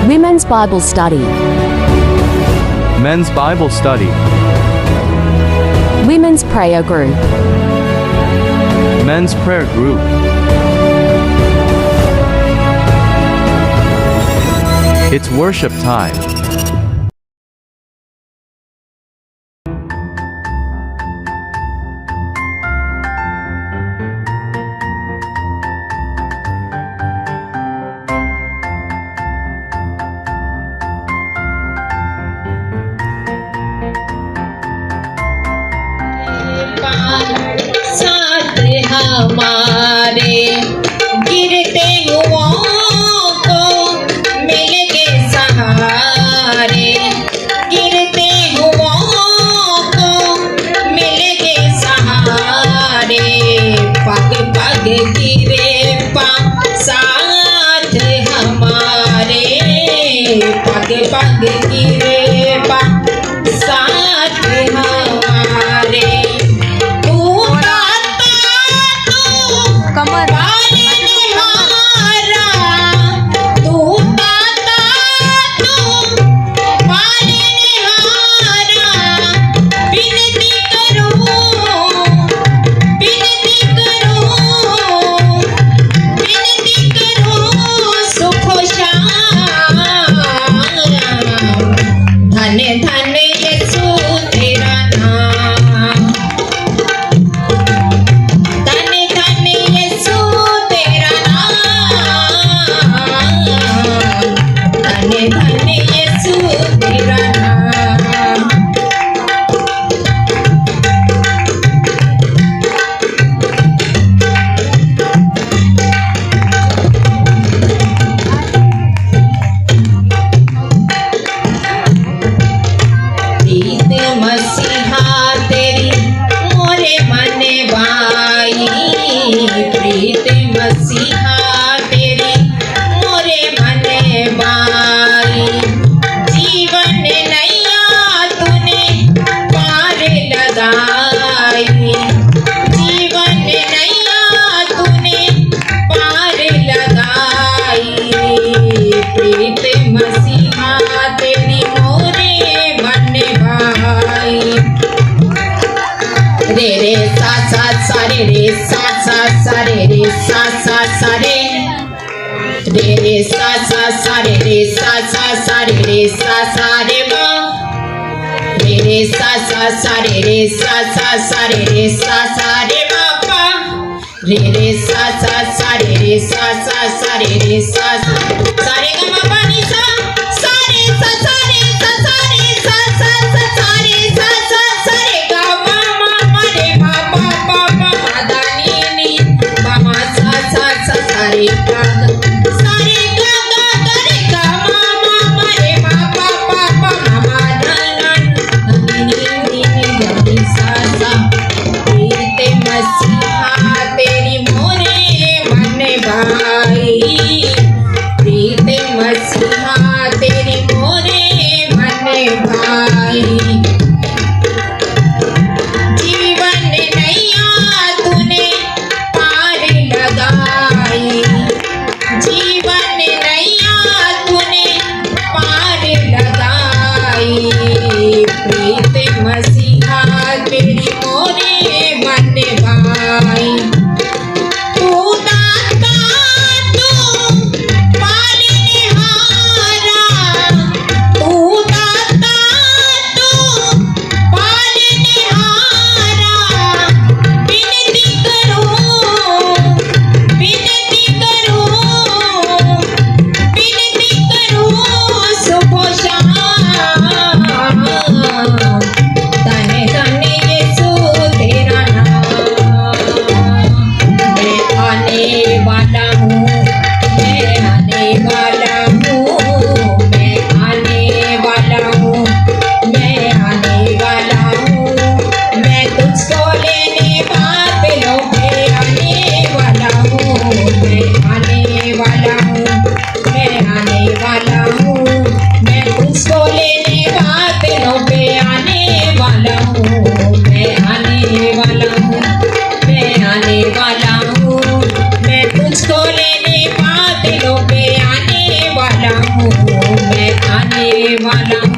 Women's Bible Study. Men's Bible Study. Women's Prayer Group. Men's Prayer Group. It's worship time. साथ हमारे गिरते हुओं को मिल के सहारे, गिरते हुओं को मिल के सहारे, पग पग गिरे पा साथ हमारे, पग पग गिरे पा साथ हमारे। कमर धन धन यीशु तेरा नाम, धन धन यीशु तेरा नाम, धन धन यीशु तेरा नाम। प्रीत मसीहा तेरी मोरे मन बाई, प्रीत मसीहा तेरी मोरे मन बाई, जीवन नैया तूने पार लगाई, जीवन नैया तूने पार लगाई, प्रीत मसीहा तेरी मोरे मन बाई। रे रे सा सा रे रे सा सा रे रे सा सा रे, रे रे सा रे रे सा रे रे सा रे मा, रे रे सा रे रे सा रे रे सा रे मा पा, रे रे सा रे रे सा रे रे सा रे गा मा पा नि सा रे सा रे सा रे सा रे सा रे गा मा मा रे मा पा पा पा मा दा नि नि मा मा सा रे गा सा रे गा रे गा मा मा रे मा पा पा पा मा मा दा ना नि नि गा नि सा प्रीत मसीहा तेरी मोरे मन बाई, प्रीत मसीहा तेरी मोरे मन भाई, जीवन नैया तूने पार लगाई, जीवन नैया तूने पार लगाई, प्रीत मसीहा तेरी मोरे मन भाई। तू दाता तू पालनहारा, तू दाता तू पालनहारा, विनती करूं, विनती करूं, विनती करूं सुबह शाम, धन वाला